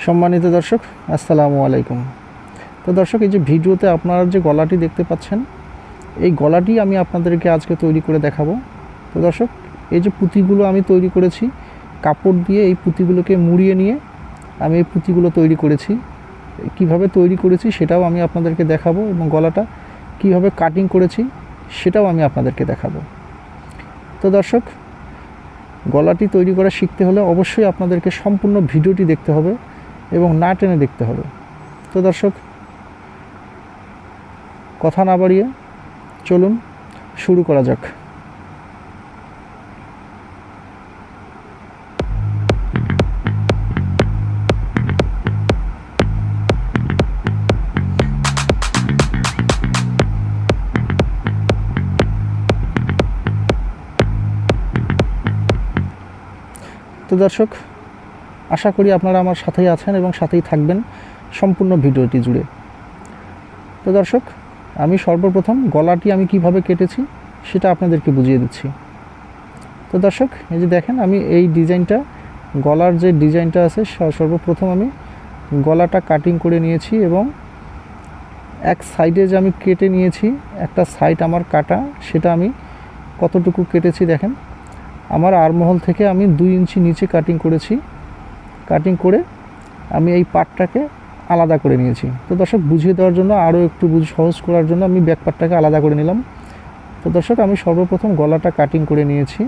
সম্মানিত দর্শক, আসসালামু আলাইকুম। তো দর্শক, এই যে ভিডিওতে আপনারা যে গলাটি দেখতে পাচ্ছেন, এই গলাটি আমি আপনাদেরকে আজকে তৈরি করে দেখাবো। তো দর্শক, এই যে পুঁতিগুলো আমি তৈরি করেছি, কাপড় দিয়ে এই পুঁতিগুলোকে মুড়িয়ে নিয়ে আমি এই পুঁতিগুলো তৈরি করেছি। কিভাবে তৈরি করেছি সেটাও আমি আপনাদেরকে দেখাবো, এবং গলাটা কিভাবে কাটিং করেছি সেটাও আমি আপনাদেরকে দেখাবো। তো দর্শক, গলাটি তৈরি করা শিখতে হলে অবশ্যই আপনাদেরকে সম্পূর্ণ ভিডিওটি দেখতে হবে এবং না টেনে দেখতে হবে। তো দর্শক, কথা না বাড়িয়ে চলুন শুরু করা যাক। তো দর্শক, আশা করি আপনারা আমার সাথেই আছেন এবং সাথেই থাকবেন সম্পূর্ণ ভিডিওটি জুড়ে। তো দর্শক, আমি সর্বপ্রথম গলাটি আমি কিভাবে কেটেছি সেটা আপনাদেরকে বুঝিয়ে দিচ্ছি। তো দর্শক, এই যে দেখেন, আমি এই ডিজাইনটা, গলার যে ডিজাইনটা আছে, সর্বপ্রথম আমি গলাটা কাটিং করে নিয়েছি এবং এক সাইডে যে আমি কেটে নিয়েছি, একটা সাইড আমার কাটা, সেটা আমি কতটুকু কেটেছি দেখেন। আমার আরমহল থেকে আমি 2 ইঞ্চি নিচে কাটিং করেছি। কাটিং করে আমি এই পার্টটাকে আলাদা করে নিয়েছি। তো দর্শক, বুঝিয়ে দেওয়ার জন্য, আরও একটু সহজ করার জন্য আমি ব্যাক পার্টটাকে আলাদা করে নিলাম। তো দর্শক, আমি সর্বপ্রথম গলাটা কাটিং করে নিয়েছি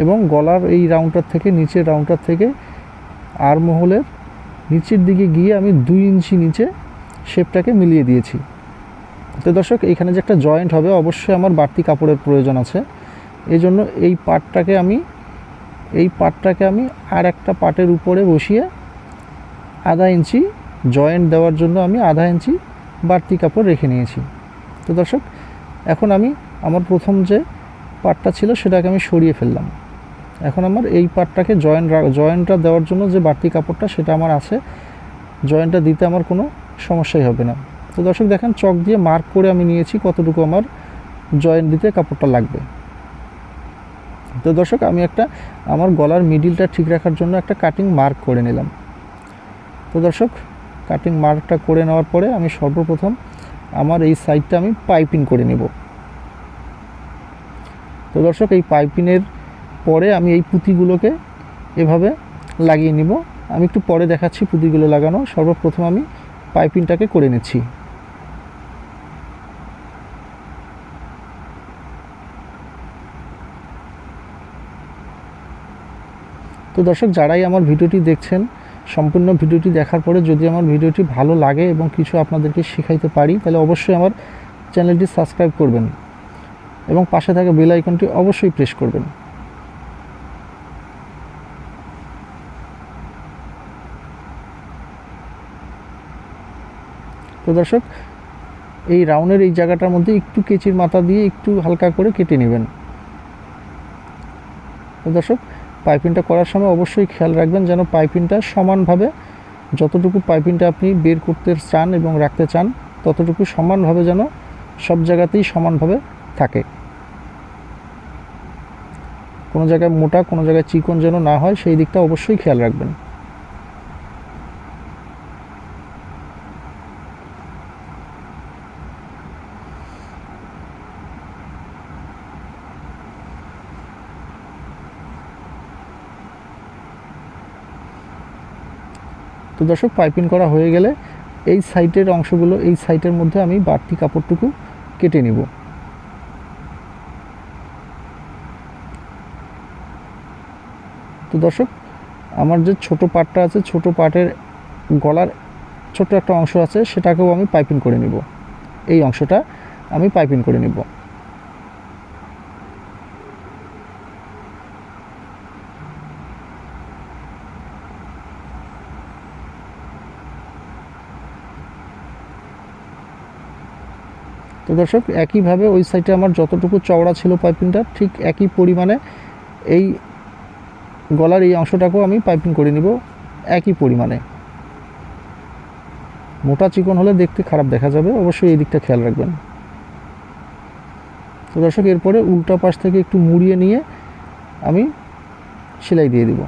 এবং গলার এই রাউন্ডটার থেকে, নিচের রাউন্ডটার থেকে আরমহলের নিচের দিকে গিয়ে আমি 2 ইঞ্চি নিচে শেপটাকে মিলিয়ে দিয়েছি। তো দর্শক, এইখানে যে একটা জয়েন্ট হবে, অবশ্যই আমার বাড়তি কাপড়ের প্রয়োজন আছে। এই জন্য এই পার্টটাকে আমি আর একটা পার্টের উপরে বসিয়ে আধা ইঞ্চি জয়েন্ট দেওয়ার জন্য আমি আধা ইঞ্চি বাড়তি কাপড় রেখে নিয়েছি। তো দর্শক, এখন আমি আমার প্রথম যে পার্টটা ছিল সেটাকে আমি সরিয়ে ফেললাম। এখন আমার এই পার্টটাকে জয়েন্টটা দেওয়ার জন্য যে বাড়তি কাপড়টা, সেটা আমার আছে। জয়েন্টটা দিতে আমার কোনো সমস্যাই হবে না। তো দর্শক দেখেন, চক দিয়ে মার্ক করে আমি নিয়েছি কতটুকু আমার জয়েন্ট দিতে কাপড়টা লাগবে। তো দর্শক, আমি আমার গলার মিডিলটা ঠিক রাখার জন্য একটা কাটিং মার্ক করে নিলাম। তো দর্শক, কাটিং মার্কটা করে নেওয়ার পরে আমি সর্বপ্রথম আমার এই সাইডটা আমি পাইপিং করে নেব। তো দর্শক, এই পাইপিংয়ের পরে আমি এই পুঁতিগুলোকে এভাবে লাগিয়ে নিব। আমি একটু পরে দেখাচ্ছি পুঁতিগুলো লাগানো। সর্বপ্রথম আমি পাইপিংটাকে করে নিচ্ছি। তো দর্শক, যারাই আমার ভিডিওটি দেখছেন, সম্পূর্ণ ভিডিওটি দেখার পরে যদি আমার ভিডিওটি ভালো লাগে এবং কিছু আপনাদেরকে শেখাইতে পারি, তাহলে অবশ্যই আমার চ্যানেলটি সাবস্ক্রাইব করবেন এবং পাশে থাকা বেল আইকনটি অবশ্যই প্রেস করবেন। তো দর্শক, এই রাউন্ডের এই জায়গাটার মধ্যে একটু কেচির মাথা দিয়ে একটু হালকা করে কেটে নেবেন। তো দর্শক, পাইপিংটা করার সময় অবশ্যই খেয়াল রাখবেন যেন পাইপিংটা সমানভাবে, যতটুকু পাইপিংটা আপনি বের করতে চান এবং রাখতে চান, ততটুকু সমানভাবে যেন সব জায়গাতেই সমানভাবে থাকে। কোনো জায়গায় মোটা, কোনো জায়গায় চিকন যেন না হয়, সেই দিকটা অবশ্যই খেয়াল রাখবেন। তো দর্শক, পাইপিং করা হয়ে গেলে এই সাইডের অংশগুলো, এই সাইডের মধ্যে আমি বাড়তি কাপড়টুকু কেটে নিব। তো দর্শক, আমার যে ছোট পার্টটা আছে, ছোট পার্টের গলার ছোট একটা অংশ আছে, সেটাকেও আমি পাইপিং করে নিব। এই অংশটা আমি পাইপিং করে নিব। তো দর্শক, একইভাবে ওই সাইডে আমার যতটুকু চওড়া ছিল পাইপিংটা, ঠিক একই পরিমাণে এই গলার এই অংশটাকেও আমি পাইপিং করে নিব একই পরিমাণে। মোটা চিকন হলে দেখতে খারাপ দেখা যাবে, অবশ্যই এই দিকটা খেয়াল রাখবেন। তো দর্শক, এরপরে উল্টা পাশ থেকে একটু মুড়িয়ে নিয়ে আমি সেলাই দিয়ে দিব।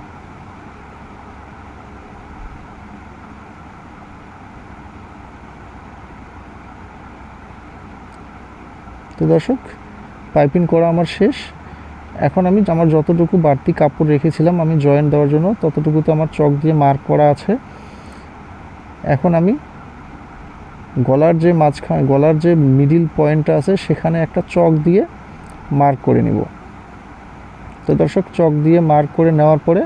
তো দর্শক পাইপিং করা আমার শেষ। এখন আমি আমার যতটুকু বাড়তি কাপড় রেখেছিলাম আমি জয়েন দেওয়ার জন্য ততটুকু তো আমার চক দিয়ে মার্ক করা আছে। এখন আমি গলার যে মাঝখানে গলার যে মিডিল পয়েন্টটা আছে সেখানে একটা চক দিয়ে মার্ক করে নিব। তো দর্শক চক দিয়ে মার্ক করে নেওয়ার পরে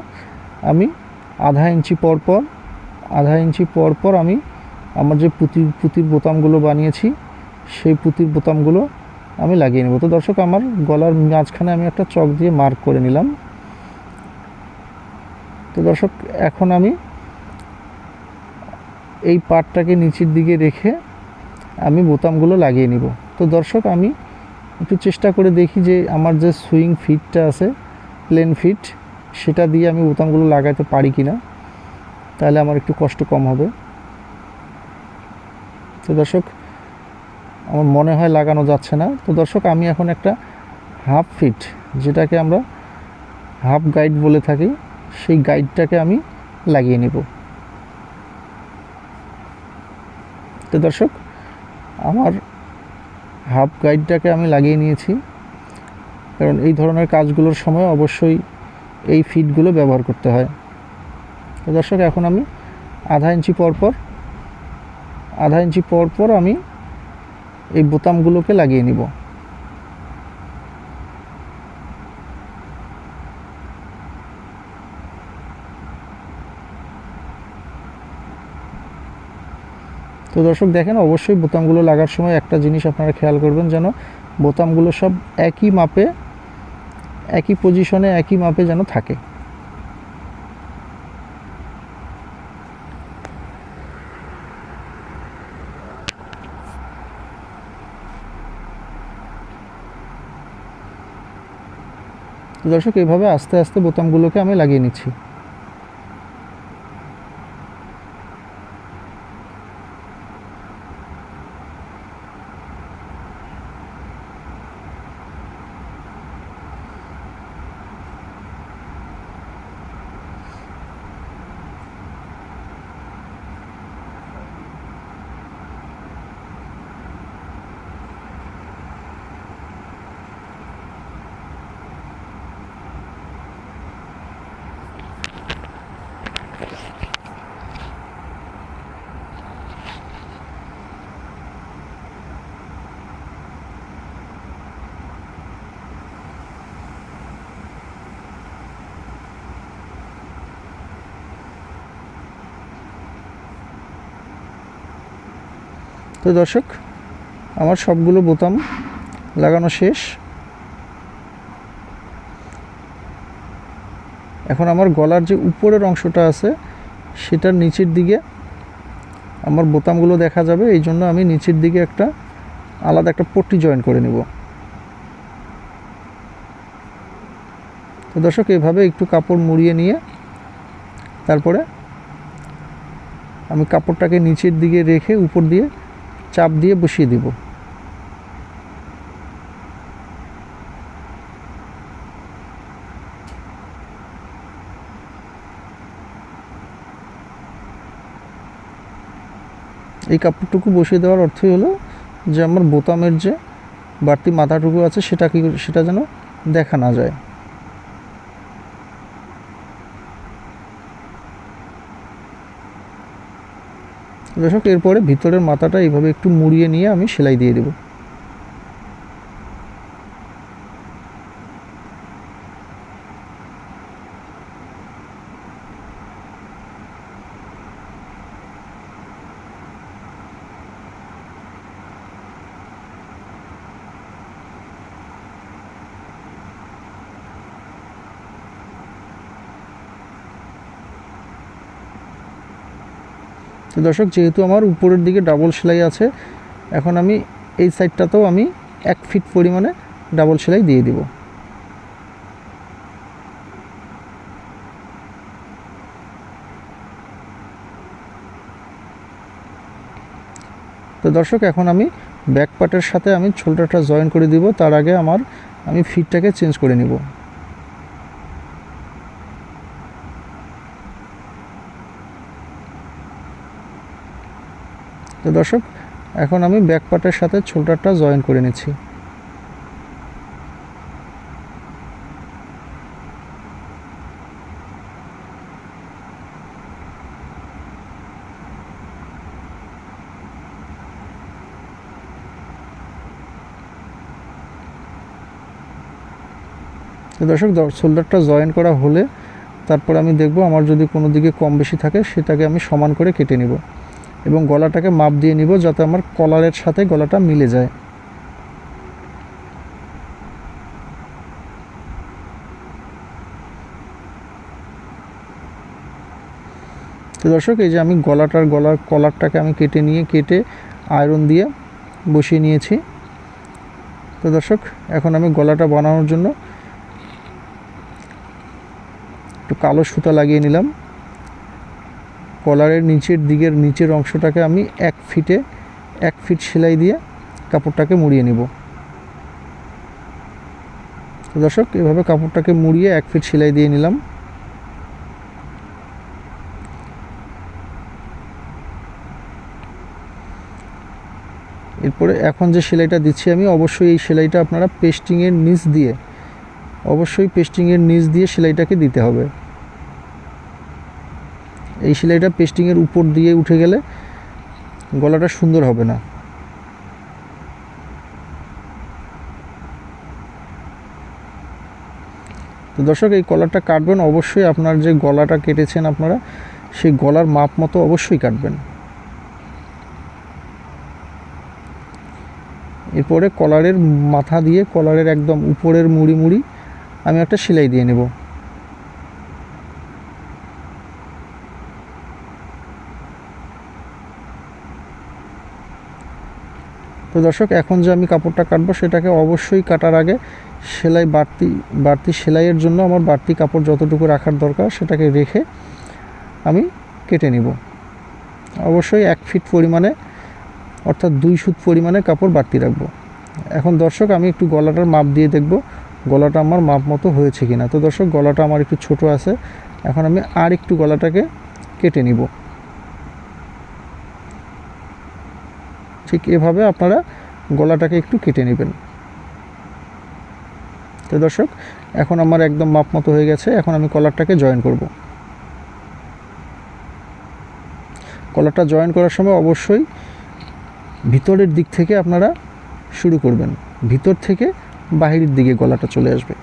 আমি আধা ইঞ্চি পর পর আমি আমার যে পুঁতির বোতামগুলো বানিয়েছি সেই পুঁতির বোতামগুলো আমি লাগিয়ে নেব। তো দর্শক আমার গলার মাঝখানে আমি একটা চক দিয়ে মার্ক করে নিলাম। তো দর্শক এখন আমি এই পার্টটাকে নিচের দিকে রেখে আমি বোতামগুলো লাগিয়ে নিব। তো দর্শক আমি একটু চেষ্টা করে দেখি যে আমার যে সুইং ফিটটা আছে প্লেন ফিট সেটা দিয়ে আমি বোতামগুলো লাগাতে পারি কিনা, তাহলে আমার একটু কষ্ট কম হবে। তো দর্শক আমার মনে হয় লাগানো যাচ্ছে না। তো দর্শক আমি এখন একটা হাফ ফিট, যেটাকে আমরা হাফ গাইড বলে থাকি, সেই গাইডটাকে আমি লাগিয়ে নিব। তো দর্শক আমার হাফ গাইডটাকে আমি লাগিয়ে নিয়েছি, কারণ এই ধরনের কাজগুলোর সময় অবশ্যই এই ফিটগুলো ব্যবহার করতে হয়। তো দর্শক এখন আমি আধা ইঞ্চি পর পর আমি এই বোতামগুলোকে লাগিয়ে নিব। তো দর্শক দেখেন, অবশ্যই বোতামগুলো লাগার সময় একটা জিনিস আপনারা খেয়াল করবেন, যেন বোতামগুলো সব একই মাপে, একই পজিশনে, একই মাপে যেন থাকে। তো দর্শক এইভাবে আস্তে আস্তে বোতামগুলোকে আমি লাগিয়ে নিচ্ছি। তো দর্শক আমার সবগুলো বোতাম লাগানো শেষ। এখন আমার গলার যে উপরের অংশটা আছে সেটার নিচের দিকে আমার বোতামগুলো দেখা যাবে, এই জন্য আমি নিচের দিকে একটা আলাদা একটা পট্টি জয়েন করে নেব। তো দর্শক এভাবে একটু কাপড় মুড়িয়ে নিয়ে তারপরে আমি কাপড়টাকে নিচের দিকে রেখে উপর দিয়ে চাপ দিয়ে বসিয়ে দিব। এই কাপড়টুকু বসিয়ে দেওয়ার অর্থই হলো যে আমার বোতামের যে বাড়তি মাথাটুকু আছে সেটা যেন দেখা না যায়। দর্শক এরপরে ভিতরের মাথাটা এইভাবে একটু মুড়িয়ে নিয়ে আমি সেলাই দিয়ে দেব। তো দর্শক যেহেতু আমার উপরের দিকে ডাবল সেলাই আছে, এখন আমি এই সাইডটাতেও আমি 1 ফিট পরিমাণে ডাবল সেলাই দিয়ে দিব। তো দর্শক এখন আমি ব্যাক পার্টের সাথে আমি শোল্ডারটা জয়েন করে দিব, তার আগে আমি ফিটটাকে চেঞ্জ করে নিব। তো দর্শক এখন আমি ব্যাক পার্টের সাথে শোল্ডারটা জয়েন করে নিচ্ছি। তো দর্শক শোল্ডারটা জয়েন করা হলে তারপর আমি দেখব আমার যদি কোনো দিকে কম বেশি থাকে সেটাকে আমি সমান করে কেটে নিব এবং গলাটাকে মাপ দিয়ে নিব যাতে আমার কলারের সাথে গলাটা মিলে যায়। তো দর্শক এই যে আমি গলার কলারটাকে আমি কেটে আয়রন দিয়ে বসিয়ে নিয়েছি। তো দর্শক এখন আমি গলাটা বানানোর জন্য একটু কালো সুতা লাগিয়ে নিলাম। কলারের নিচের অংশটাকে আমি 1 ফিট সেলাই দিয়ে কাপড়টাকে মুড়িয়ে নিব। তো দর্শক এভাবে কাপড়টাকে মুড়িয়ে 1 ফিট সেলাই দিয়ে নিলাম। এরপরে এখন যে সেলাইটা দিচ্ছি আমি, অবশ্যই এই সেলাইটা আপনারা পেস্টিংয়ের নিচ দিয়ে সেলাইটাকে দিতে হবে। এই সেলাইটা পেস্টিংয়ের উপর দিয়ে উঠে গেলে গলাটা সুন্দর হবে না। তো দর্শক এই কলারটা কাটবেন অবশ্যই আপনার যে গলাটা কেটেছেন আপনারা সেই গলার মাপ মতো অবশ্যই কাটবেন। এরপরে কলারের মাথা দিয়ে কলারের একদম উপরের মুড়ি আমি একটা সেলাই দিয়ে নেব। তো দর্শক এখন যে আমি কাপড়টা কাটবো সেটাকে অবশ্যই কাটার আগে বাড়তি সেলাইয়ের জন্য আমার বাড়তি কাপড় যতটুকু রাখার দরকার সেটাকে রেখে আমি কেটে নিব। অবশ্যই 1 ফিট পরিমাণে অর্থাৎ 2 সুত পরিমাণে কাপড় বাড়তি রাখবো। এখন দর্শক আমি একটু গলাটার মাপ দিয়ে দেখব গলাটা আমার মাপ মতো হয়েছে কিনা। তো দর্শক গলাটা আমার একটু ছোট আছে, এখন আমি আর একটু গলাটাকে কেটে নিব। ঠিক এভাবে আপনারা গলাটাকে একটু কেটে নেবেন। তো দর্শক এখন আমার একদম মাপ মতো হয়ে গেছে। এখন আমি কলারটাকে জয়েন করব। কলারটা জয়েন করার সময় অবশ্যই ভিতরের দিক থেকে আপনারা শুরু করবেন, ভিতর থেকে বাহিরের দিকে গলাটা চলে আসবে।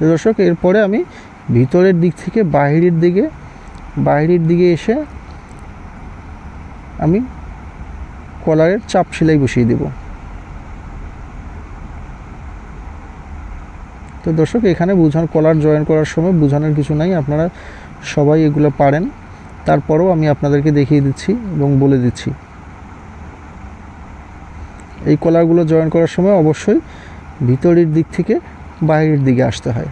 তো দর্শক এরপরে আমি ভিতরের দিক থেকে বাহিরের দিকে এসে আমি কলারের চাপ সেলাই বসিয়ে দেব। তো দর্শক এখানে কলার জয়েন করার সময় বোঝানোর কিছু নাই, আপনারা সবাই এগুলো পারেন, তারপরেও আমি আপনাদেরকে দেখিয়ে দিচ্ছি এবং বলে দিচ্ছি। এই কলারগুলো জয়েন করার সময় অবশ্যই ভিতরের দিক থেকে বাইরের দিকে আসতে হয়।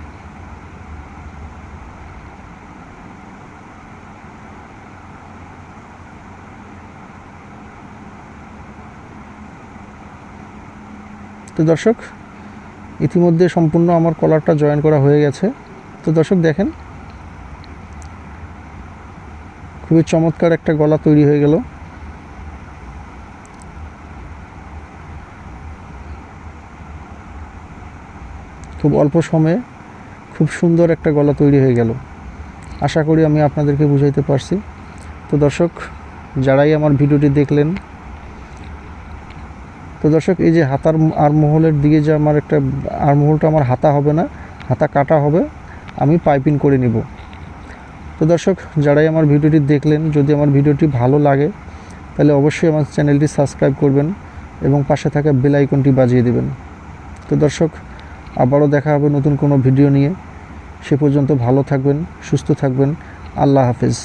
তো দর্শক ইতিমধ্যে সম্পূর্ণ আমার কলারটা জয়েন করা হয়ে গেছে। তো দর্শক দেখেন খুবই চমৎকার একটা গলা তৈরি হয়ে গেল। খুব অল্প সময়ে খুব সুন্দর একটা গলা তৈরি হয়ে গেল। আশা করি আমি আপনাদেরকে বুঝাইতে পারছি। তো দর্শক যারাই আমার ভিডিওটি দেখলেন, তো দর্শক এই যে হাতার আরমহলের দিকে যে আমার একটা আরমহলটা আমার হাতা হবে না, হাতা কাটা হবে, আমি পাইপিং করে নিব। তো দর্শক যারাই আমার ভিডিওটি দেখলেন, যদি আমার ভিডিওটি ভালো লাগে তাহলে অবশ্যই আমার চ্যানেলটি সাবস্ক্রাইব করবেন এবং পাশে থাকা বেল আইকনটি বাজিয়ে দেবেন। তো দর্শক আবারও দেখা হবে নতুন কোনো ভিডিও নিয়ে। সে পর্যন্ত ভালো থাকবেন, সুস্থ থাকবেন। আল্লাহ হাফেজ।